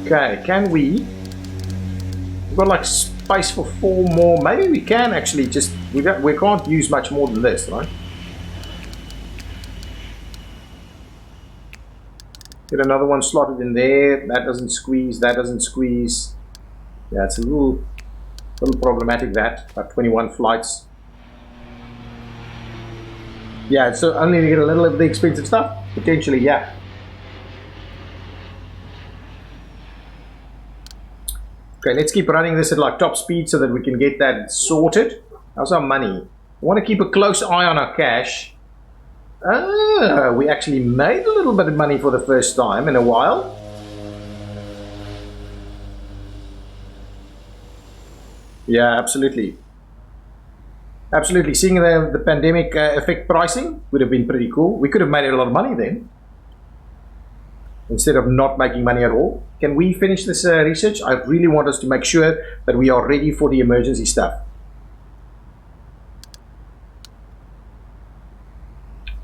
Okay, can we? We've got like space for 4 more. Maybe we can actually just, we can't use much more than this, right? Get another one slotted in there. That doesn't squeeze, that doesn't squeeze. Yeah, it's a little problematic, that, about 21 flights. Yeah, so only to get a little of the expensive stuff? Potentially, yeah. Okay, let's keep running this at like top speed so that we can get that sorted. How's our money? I want to keep a close eye on our cash. We actually made a little bit of money for the first time in a while. Yeah, absolutely. Absolutely. Seeing the pandemic affect pricing would have been pretty cool. We could have made a lot of money then, instead of not making money at all. Can we finish this research? I really want us to make sure that we are ready for the emergency stuff.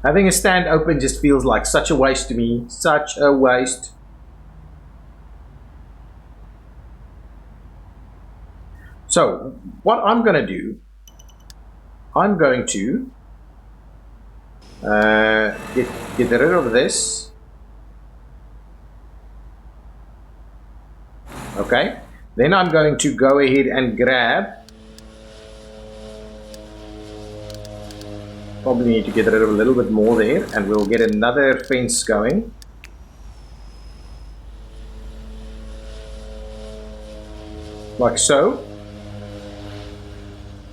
Having a stand open just feels like such a waste to me. Such a waste. So, what I'm going to do, I'm going to get rid of this. Okay. Then I'm going to go ahead and grab. Probably need to get rid of a little bit more there, and we'll get another fence going. Like so.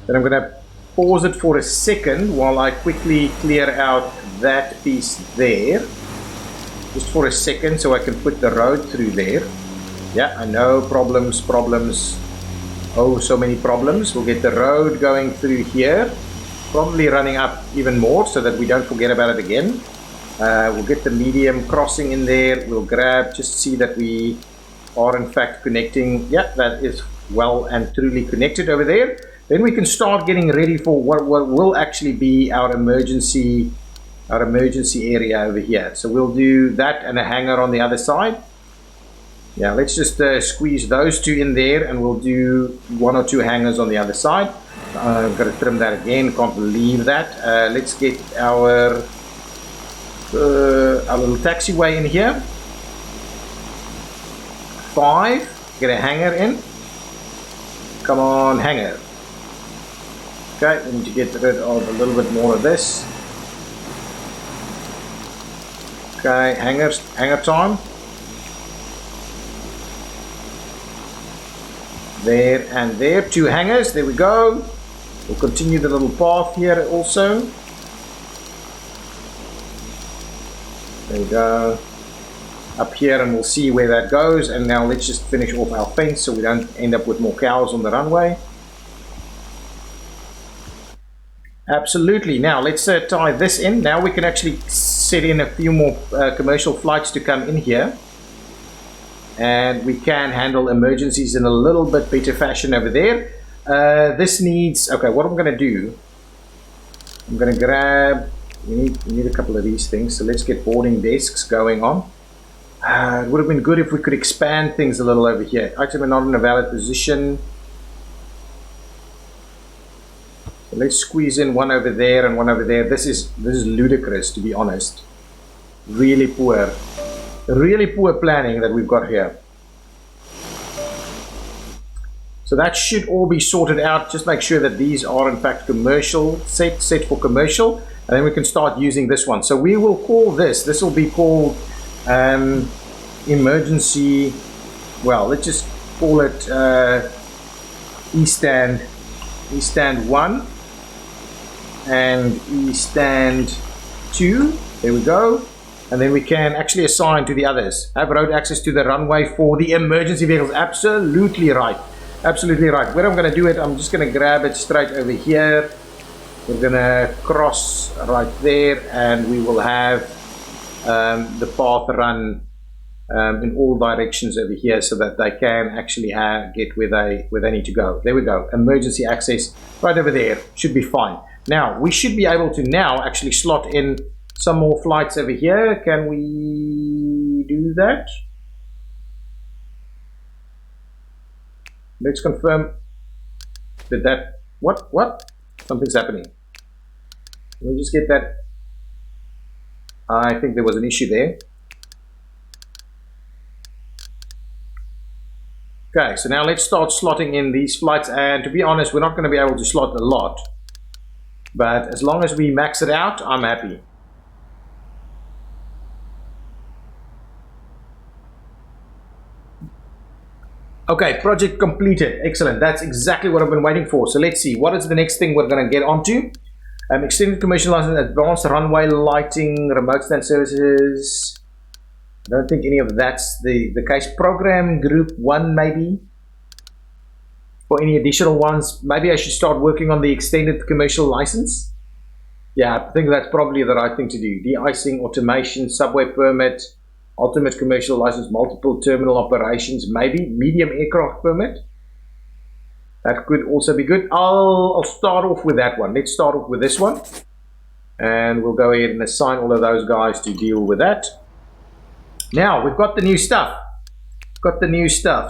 Then I'm going to pause it for a second while I quickly clear out that piece there. Just for a second so I can put the road through there. Yeah, I know, problems. Oh, so many problems. We'll get the road going through here. Probably running up even more so that we don't forget about it again. We'll get the medium crossing in there. We'll grab, just see that we are in fact connecting. Yeah, that is well and truly connected over there. Then we can start getting ready for what will actually be our emergency area over here. So we'll do that and a hangar on the other side. Yeah, let's just squeeze those two in there, and we'll do 1 or 2 hangars on the other side. I've got to trim that again. Can't believe that. Let's get our little taxiway in here. 5. Get a hangar in. Come on, hangar. Okay, we need to get rid of a little bit more of this. Okay, hangar time. There and there, 2 hangars. There we go. We'll continue the little path here also. There we go. Up here, and we'll see where that goes. And now let's just finish off our fence so we don't end up with more cows on the runway. Absolutely. Now let's tie this in. Now we can actually set in a few more commercial flights to come in here. And we can handle emergencies in a little bit better fashion over there. This needs, okay, what I'm going to do, I'm going to grab, we need a couple of these things, so let's get boarding desks going on. It would have been good if we could expand things a little over here. Actually, we're not in a valid position. So let's squeeze in one over there and one over there. This is ludicrous, to be honest. Really poor planning that we've got here. So that should all be sorted out. Just make sure that these are in fact commercial, set for commercial, and then we can start using this one. So we will call this will be called emergency, well, let's just call it E-stand 1 and E-stand 2. There we go. And then we can actually assign to the others. Have road access to the runway for the emergency vehicles. Absolutely right. Absolutely right. Where I'm going to do it, I'm just going to grab it straight over here. We're going to cross right there, and we will have the path run in all directions over here so that they can actually get where they need to go. There we go. Emergency access right over there. Should be fine. Now, we should be able to now actually slot in some more flights over here. Can we do that? Let's confirm. Did that... What? Something's happening. Let me just get that. I think there was an issue there. Okay, so now let's start slotting in these flights. And to be honest, we're not going to be able to slot a lot. But as long as we max it out, I'm happy. Okay, project completed. Excellent. That's exactly what I've been waiting for. So let's see. What is the next thing we're going to get onto? Extended commercial license, advanced runway lighting, remote stand services. I don't think any of that's the case. Program group 1 maybe. For any additional ones, maybe I should start working on the extended commercial license. Yeah, I think that's probably the right thing to do. De-icing, automation, subway permit, ultimate commercial license, multiple terminal operations, maybe medium aircraft permit. That could also be good. I'll start off with that one. Let's start off with this one. And we'll go ahead and assign all of those guys to deal with that. Now, we've got the new stuff.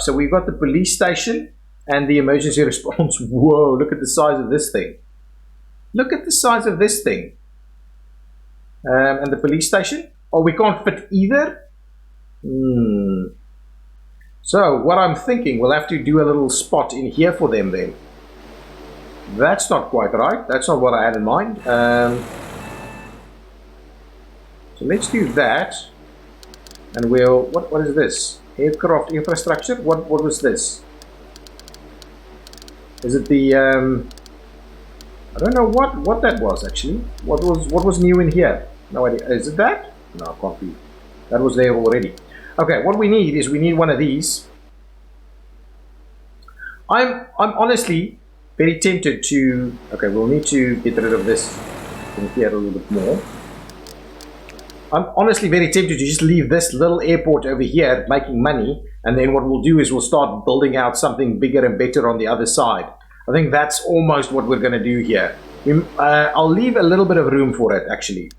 So we've got the police station and the emergency response. Whoa, look at the size of this thing. And the police station. Oh, we can't fit either? So what I'm thinking, we'll have to do a little spot in here for them then. That's not quite right. That's not what I had in mind. So let's do that. And we'll, what is this? Aircraft infrastructure? What was this? Is it the, I don't know what that was actually. What was new in here? No idea. Is it that? No, it can't be. That was there already. Okay, what we need is we need one of these. I'm honestly very tempted to... Okay, we'll need to get rid of this in here a little bit more. I'm honestly very tempted to just leave this little airport over here making money, and then what we'll do is we'll start building out something bigger and better on the other side. I think that's almost what we're going to do here. I'll leave a little bit of room for it actually,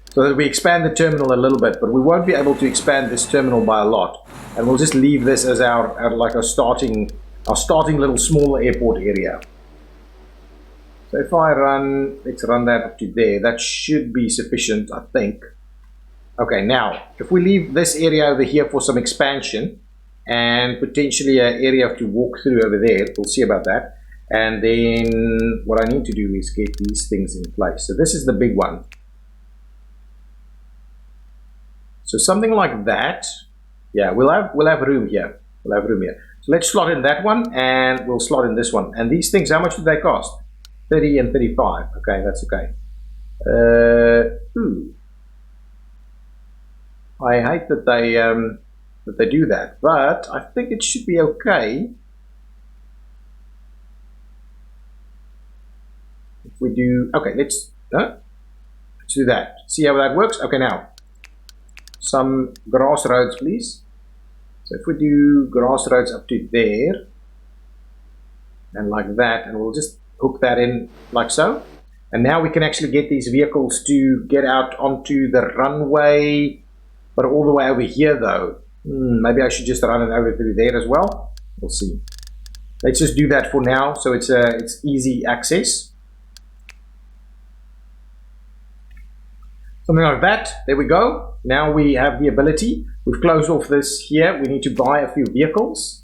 so that we expand the terminal a little bit, but we won't be able to expand this terminal by a lot. And we'll just leave this as our starting little small airport area. So if I run, let's run that up to there. That should be sufficient, I think. Okay, now, if we leave this area over here for some expansion, and potentially an area to walk through over there, we'll see about that. And then what I need to do is get these things in place. So this is the big one. So something like that. Yeah, we'll have room here. So let's slot in that one, and we'll slot in this one. And these things, how much do they cost? 30 and 35. Okay, that's okay. I hate that they do that, but I think it should be okay. If we do, okay, let's do that. See how that works. Okay, now some grass roads, please. So if we do grass roads up to there, and like that, and we'll just hook that in like so. And now we can actually get these vehicles to get out onto the runway, but all the way over here though. Maybe I should just run it over through there as well. We'll see. Let's just do that for now, so it's easy access. Something like that. There we go. Now we have the ability. We've closed off this here. We need to buy a few vehicles.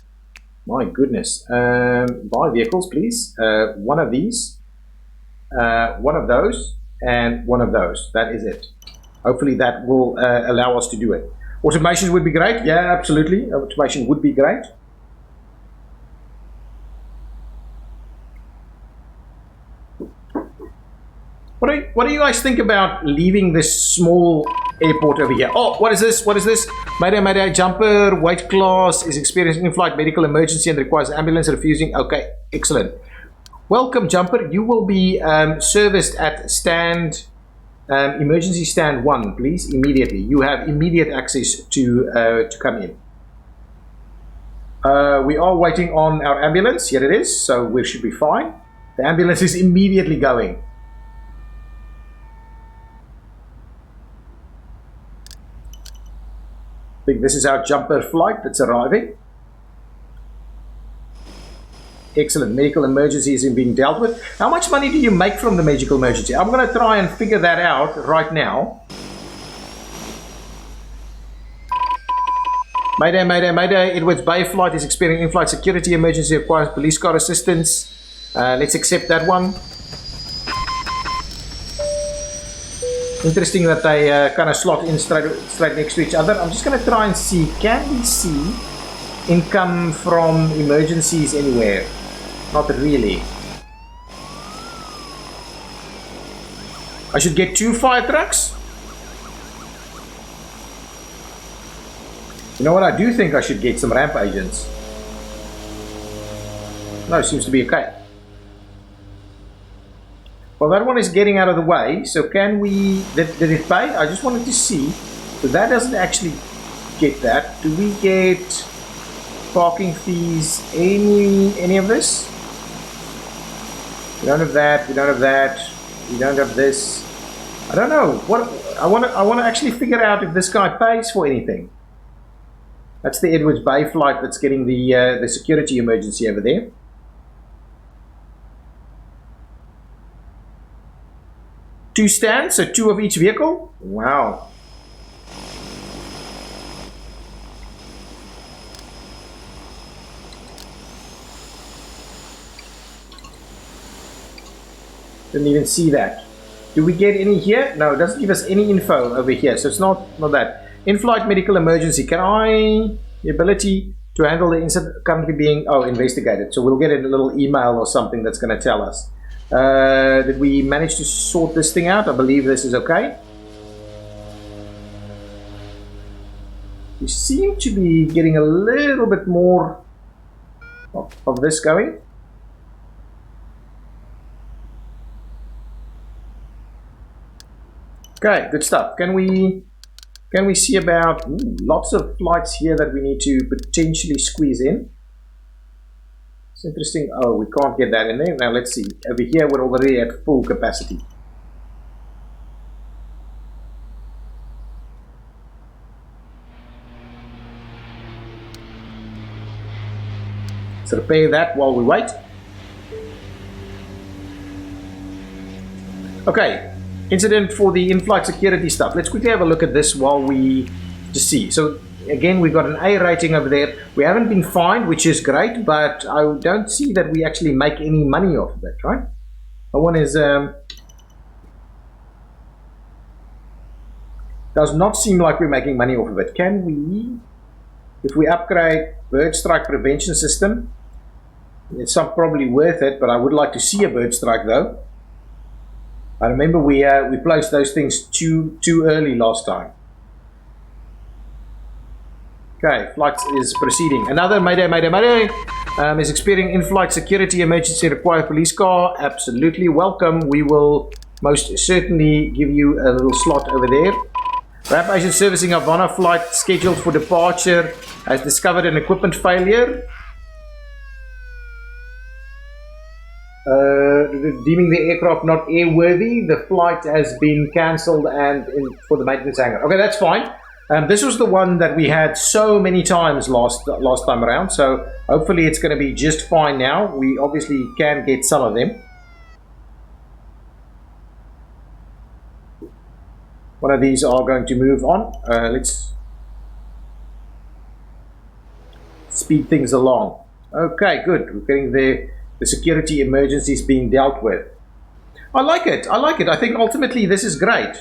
My goodness. Buy vehicles, please. One of these, one of those, and one of those. That is it. Hopefully that will allow us to do it. Automation would be great. Yeah, absolutely. Automation would be great. What do you guys think about leaving this small airport over here? Oh, what is this? What is this? Mayday, jumper, white class, is experiencing in-flight medical emergency and requires ambulance, refusing. Okay, excellent. Welcome, jumper. You will be serviced at stand, emergency stand 1, please, immediately. You have immediate access to come in. We are waiting on our ambulance. Here it is, so we should be fine. The ambulance is immediately going. I think this is our jumper flight that's arriving. Excellent. Medical emergency is being dealt with. How much money do you make from the medical emergency? I'm going to try and figure that out right now. Mayday, mayday, mayday. Edwards Bay flight is experiencing in-flight security emergency, requires police car assistance. Let's accept that one. Interesting that they kind of slot in straight next to each other. I'm just going to try and see, can we see income from emergencies anywhere? Not really. I should get 2 fire trucks. You know what, I do think I should get some ramp agents. No, it seems to be okay. Well, that one is getting out of the way, so can we... Did it pay? I just wanted to see. So that doesn't actually get that. Do we get parking fees? Any of this? We don't have that. We don't have that. We don't have this. I don't know. What I want to actually figure out if this guy pays for anything. That's the Edwards Bay flight that's getting the security emergency over there. Two stands, so 2 of each vehicle. Wow. Didn't even see that. Do we get any here? No, it doesn't give us any info over here, so it's not that. In-flight medical emergency. Can I... The ability to handle the incident currently being investigated. So we'll get a little email or something that's going to tell us. Did we manage to sort this thing out? I believe this is okay. We seem to be getting a little bit more of this going. Okay, good stuff. Can we see about lots of flights here that we need to potentially squeeze in? It's interesting. Oh, we can't get that in there. Now let's see. Over here we're already at full capacity. Let's repair that while we wait. Okay. Incident for the in-flight security stuff. Let's quickly have a look at this while we just see. So again, we've got an A rating over there. We haven't been fined, which is great, but I don't see that we actually make any money off of it, right? That one is does not seem like we're making money off of it. Can we, if we upgrade bird strike prevention system, it's not probably worth it, but I would like to see a bird strike though. I remember we placed those things too early last time. Okay, flight is proceeding. Another mayday, mayday, mayday. Is experiencing in-flight security emergency, require police car. Absolutely welcome. We will most certainly give you a little slot over there. Ramp agent servicing Havana flight scheduled for departure has discovered an equipment failure. Deeming the aircraft not airworthy, the flight has been cancelled and for the maintenance hangar. Okay, that's fine. This was the one that we had so many times last time around, so hopefully it's going to be just fine now. We obviously can get some of them. One of these are going to move on. Let's speed things along. Okay, good. We're getting there. The security emergencies being dealt with. I like it. I like it. I think ultimately this is great.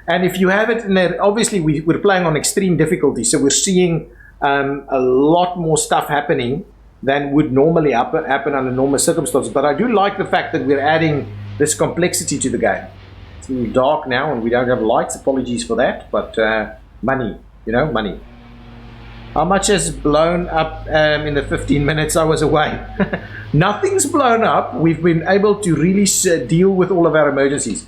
And if you have it in there, obviously we're playing on extreme difficulty, so we're seeing a lot more stuff happening than would normally happen under normal circumstances. But I do like the fact that we're adding this complexity to the game. It's a little dark now and we don't have lights. Apologies for that, but money, you know, money. How much has blown up in the 15 minutes I was away? Nothing's blown up. We've been able to really deal with all of our emergencies.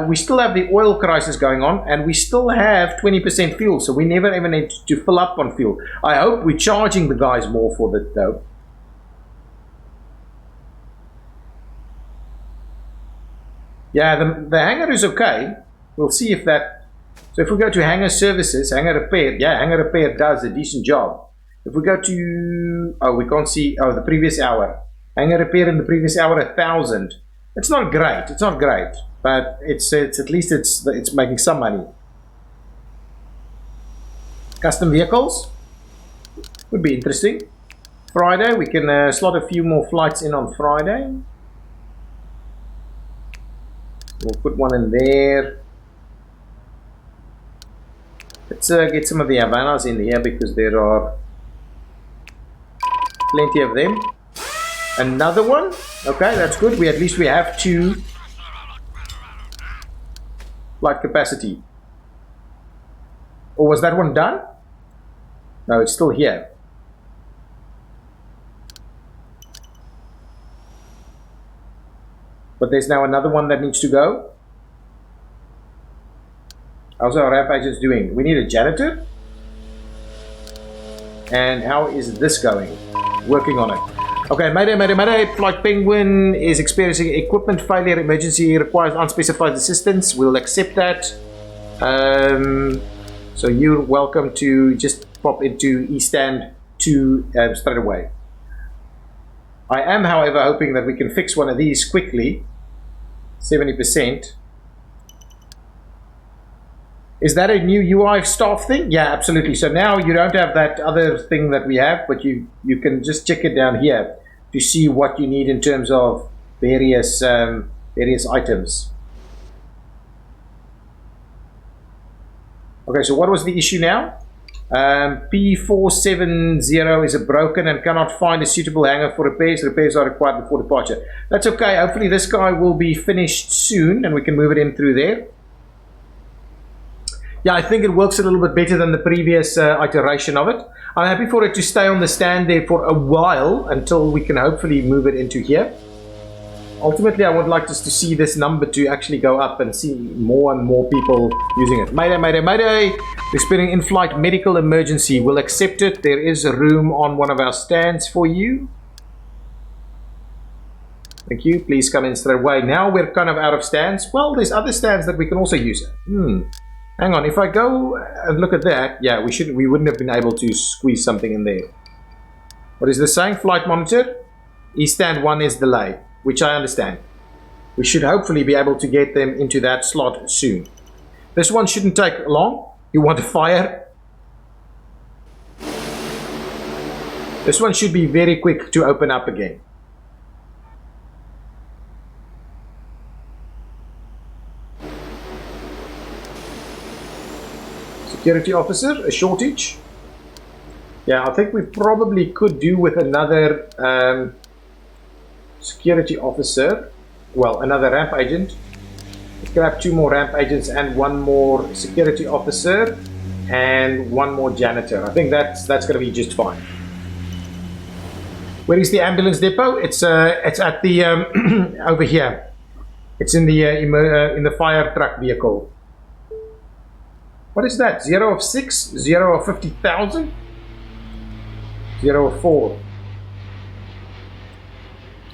We still have the oil crisis going on, and we still have 20% fuel, so we never ever need to fill up on fuel. I hope we're charging the guys more for that, though. Yeah, the hangar is okay. We'll see if that... So if we go to hangar services, hangar repair, yeah, hangar repair does a decent job. If we go to... Oh, we can't see... Oh, the previous hour. Hangar repair in the previous hour 1,000. It's not great. It's not great, but it's at least it's making some money. Custom vehicles would be interesting. Friday, we can slot a few more flights in on Friday. We'll put one in there. Let's get some of the Havanas in here because there are plenty of them. Another one. Okay, that's good. At least we have 2 flight capacity. Or was that one done? No, it's still here. But there's now another one that needs to go. How's our ramp agents doing? We need a janitor. And how is this going? Working on it. Okay, mayday. Flight Penguin is experiencing equipment failure. Emergency requires unspecified assistance. We'll accept that. So you're welcome to just pop into E-Stand 2 straight away. I am, however, hoping that we can fix one of these quickly. 70%. Is that a new UI staff thing? Yeah, absolutely. So now you don't have that other thing that we have, but you can just check it down here to see what you need in terms of various items. Okay, so what was the issue now? P470 is broken and cannot find a suitable hangar for repairs. Repairs are required before departure. That's okay. Hopefully this guy will be finished soon and we can move it in through there. Yeah, I think it works a little bit better than the previous iteration of it. I'm happy for it to stay on the stand there for a while until we can hopefully move it into here. Ultimately, I would like just to see this number to actually go up and see more and more people using it. Mayday. Experiencing in-flight medical emergency. We'll accept it. There is a room on one of our stands for you. Thank you. Please come in straight away. Now we're kind of out of stands. Well, there's other stands that we can also use. Hang on. If I go and look at that, yeah, we wouldn't have been able to squeeze something in there. What is this saying? Flight monitor. E-stand 1 is delayed, which I understand. We should hopefully be able to get them into that slot soon. This one shouldn't take long. You want to fire? This one should be very quick to open up again. Security officer, a shortage. Yeah, I think we probably could do with another security officer. Well, another ramp agent. Let's grab 2 more ramp agents and 1 more security officer and 1 more janitor. I think that's going to be just fine. Where is the ambulance depot? It's at the over here. It's in the fire truck vehicle. What is that? 0 of 6, 0 of 50,000, 0 of 4.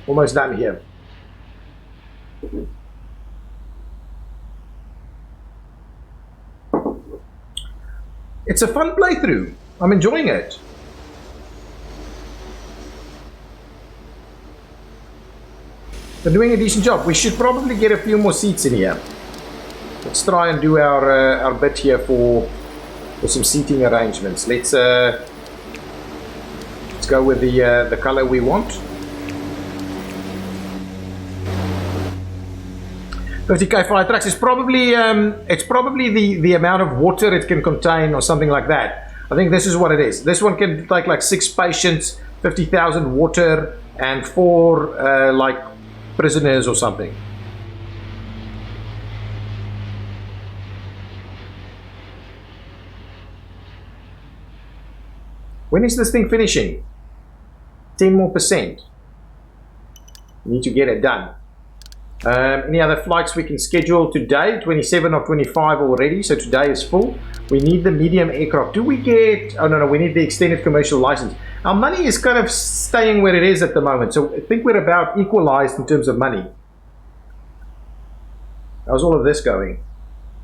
Almost done here. It's a fun playthrough. I'm enjoying it. They're doing a decent job. We should probably get a few more seats in here. Let's try and do our bit here for some seating arrangements. Let's go with the color we want. 30k fire trucks is probably it's probably the amount of water it can contain or something like that. I think this is what it is. This one can take like 6 patients, 50,000 water, and 4 like prisoners or something. When is this thing finishing? 10 more %. Need to get it done. Any other flights we can schedule today? 27 or 25 already, so today is full. We need the medium aircraft. Do we get... Oh, no, we need the extended commercial license. Our money is kind of staying where it is at the moment, so I think we're about equalized in terms of money. How's all of this going?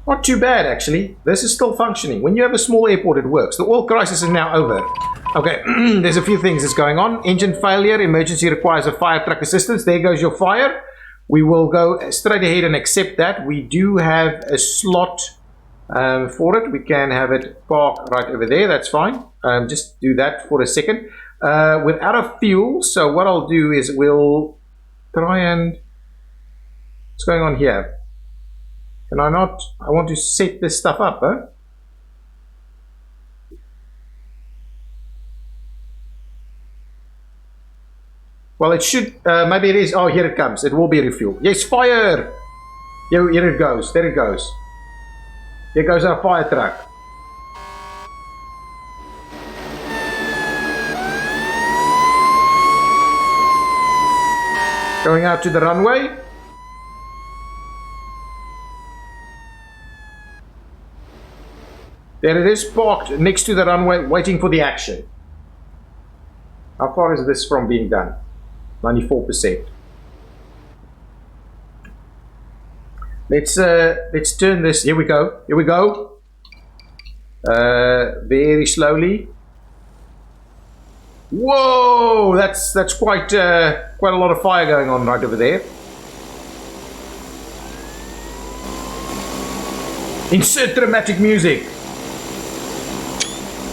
Not too bad, actually. This is still functioning. When you have a small airport, it works. The oil crisis is now over. Okay, there's a few things that's going on. Engine failure, emergency requires a fire truck assistance. There goes your fire. We will go straight ahead and accept that. We do have a slot for it. We can have it park right over there. That's fine. Just do that for a second. We're out of fuel, so what I'll do is we'll try and... What's going on here? Can I not? I want to set this stuff up, huh? Well, it should, maybe it is. Oh, here it comes. It will be refuel. Yes, fire! Here it goes. There it goes. Here goes our fire truck. Going out to the runway. There it is, parked next to the runway, waiting for the action. How far is this from being done? 94%. Let's turn this. Here we go. Here we go. Very slowly. Whoa! That's quite a lot of fire going on right over there. Insert dramatic music.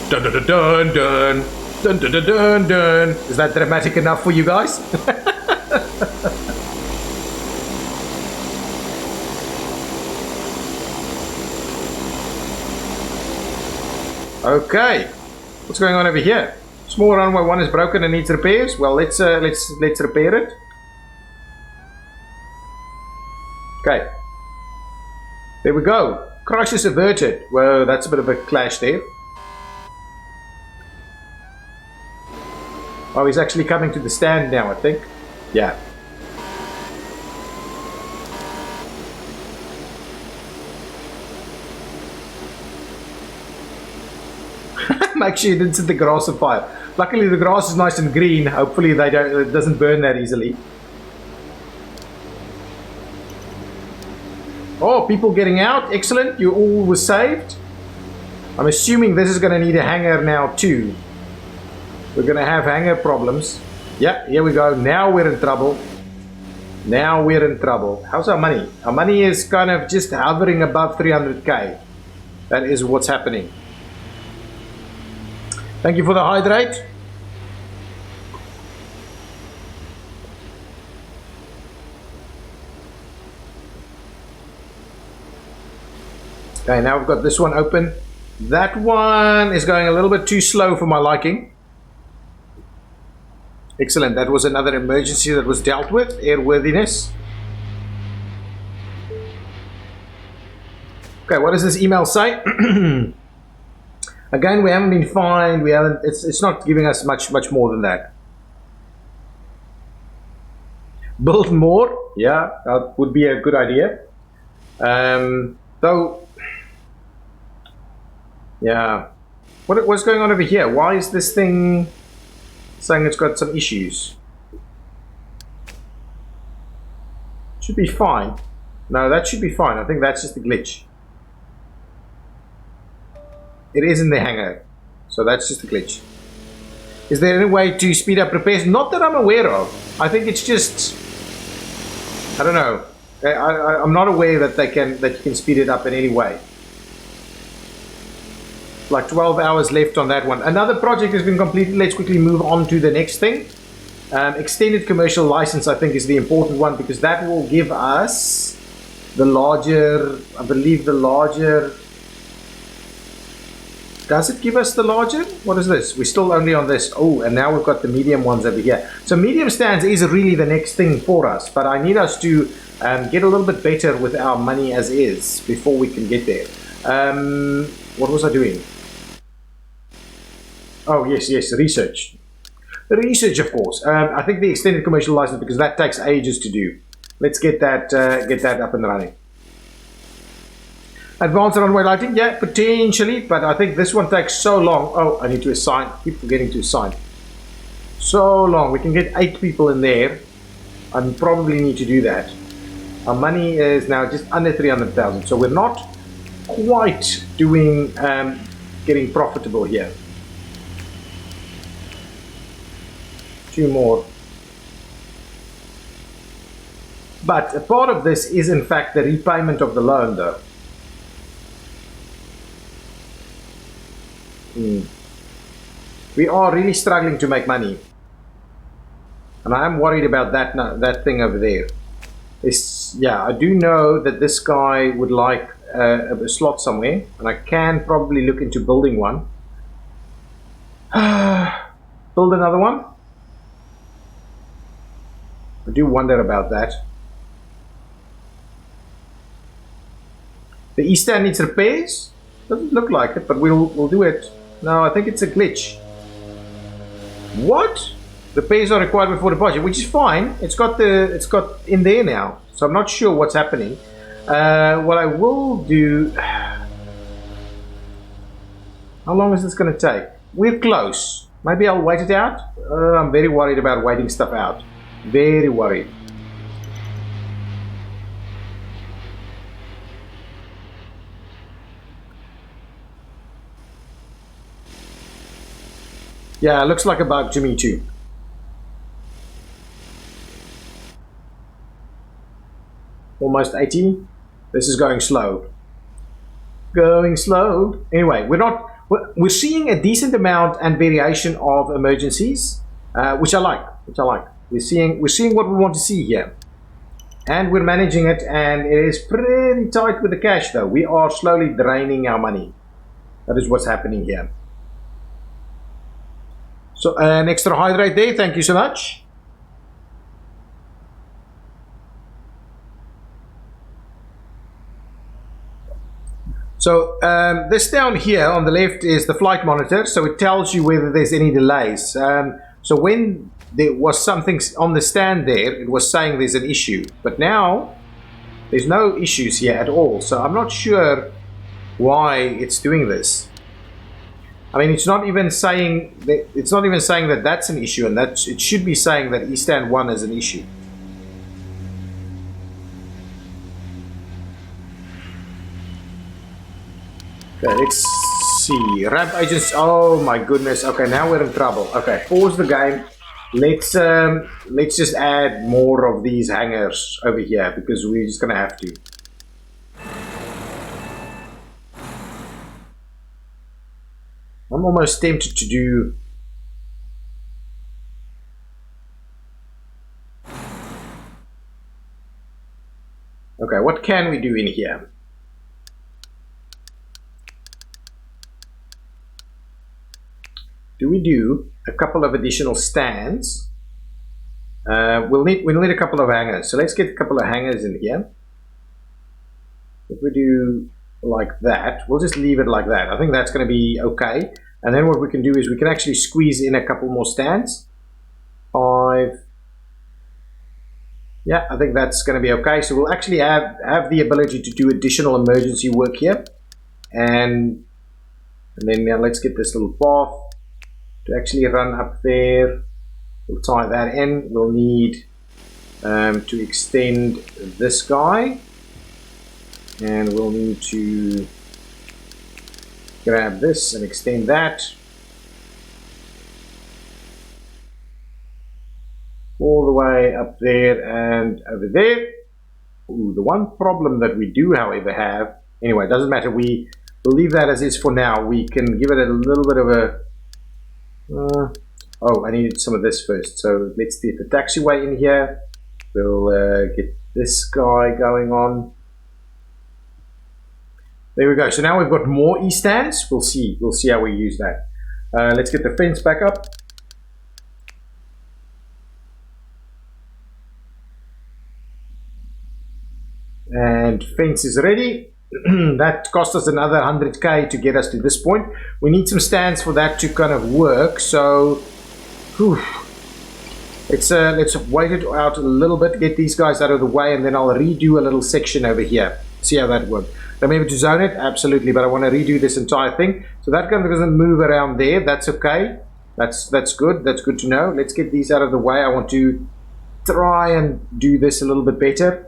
Dun dun dun dun dun dun dun dun dun dun. Is that dramatic enough for you guys? Okay, what's going on over here? Small runway 1 is broken and needs repairs. Well, let's repair it. Okay, there we go. Crisis averted. Whoa, that's a bit of a clash there. Oh, he's actually coming to the stand now, I think. Yeah. Make sure you didn't set the grass on fire. Luckily, the grass is nice and green. Hopefully, it doesn't burn that easily. Oh, people getting out. Excellent. You all were saved. I'm assuming this is going to need a hangar now, too. We're going to have hangar problems. Yeah, here we go. Now we're in trouble. Now we're in trouble. How's our money? Our money is kind of just hovering above 300k. That is what's happening. Thank you for the hydrate. Okay, now we've got this one open. That one is going a little bit too slow for my liking. Excellent. That was another emergency that was dealt with. Airworthiness. Okay, what does this email say? Again, we haven't been fined. We haven't. It's not giving us much more than that. Build more. Yeah, that would be a good idea. Though, yeah. What's going on over here? Why is this thing saying it's got some issues? Should be fine. No, that should be fine. I think that's just a glitch. It is in the hangar, so that's just a glitch. Is there any way to speed up repairs? Not that I'm aware of. I think it's just, I don't know. I'm not aware that you can speed it up in any way. Like 12 hours left on that one. Another project has been completed. Let's quickly move on to the next thing. Extended commercial license, I think, is the important one, because that will give us the larger, I believe the larger. Does it give us the larger? What is this? We're still only on this. Oh, and now we've got the medium ones over here. So medium stands is really the next thing for us, but I need us to get a little bit better with our money as is before we can get there. What was I doing? Oh, yes, research. The research, of course. I think the extended commercial license, because that takes ages to do. Let's get that up and running. Advanced runway lighting, yeah, potentially, but I think this one takes so long. Oh, I need to assign. I keep forgetting to assign. So long. We can get 8 people in there. I probably need to do that. Our money is now just under 300,000, so we're not quite doing getting profitable here. 2 more. But a part of this is in fact the repayment of the loan though. We are really struggling to make money. And I am worried about that thing over there. Yeah, I do know that this guy would like a slot somewhere, and I can probably look into building one. Build another one? I do wonder about that. The east stand needs repairs? Doesn't look like it, but we'll do it. No, I think it's a glitch. What? Repairs are required before departure, which is fine. It's got in there now, so I'm not sure what's happening. What I will do. How long is this going to take? We're close. Maybe I'll wait it out. I'm very worried about waiting stuff out. Very worried. Yeah, it looks like a bug to me too. Almost 80. This is going slow. Going slow. Anyway, we're seeing a decent amount and variation of emergencies, which I like. We're seeing what we want to see here, and we're managing it. And it is pretty tight with the cash, though. We are slowly draining our money. That is what's happening here. So an extra hydrate there. Thank you so much. So this down here on the left is the flight monitor, so it tells you whether there's any delays. So when there was something on the stand there, it was saying there's an issue, but now there's no issues here at all. So I'm not sure why it's doing this. I mean, it's not even saying that that's an issue, and that it should be saying that E-stand 1 is an issue. Okay, let's see. Ramp agents. Oh my goodness. Okay, now we're in trouble. Okay, pause the game. Let's just add more of these hangars over here because we're just gonna have to. I'm almost tempted to do. Okay, what can we do in here? Do we do a couple of additional stands? We'll need a couple of hangars. So let's get a couple of hangars in here. If we do like that, we'll just leave it like that. I think that's going to be okay. And then what we can do is we can actually squeeze in a couple more stands. 5. Yeah, I think that's going to be okay. So we'll actually have the ability to do additional emergency work here. And then now let's get this little path to actually run up there. We'll tie that in. We'll need to extend this guy, and we'll need to grab this and extend that all the way up there and over there. Ooh, the one problem that we do, however, have, anyway, it doesn't matter. We'll leave that as is for now. We can give it a little bit of a oh, I needed some of this first. So let's get the taxiway in here. We'll get this guy going on. There we go. So now we've got more E-stands. We'll see how we use that. Let's get the fence back up. And fence is ready. That cost us another 100k to get us to this point. We need some stands for that to kind of work. So let's wait it out a little bit, get these guys out of the way, and then I'll redo a little section over here. See how that works. Remember to zone it? Absolutely, but I want to redo this entire thing. So that kind of doesn't move around there. That's okay. That's good. That's good to know. Let's get these out of the way. I want to try and do this a little bit better.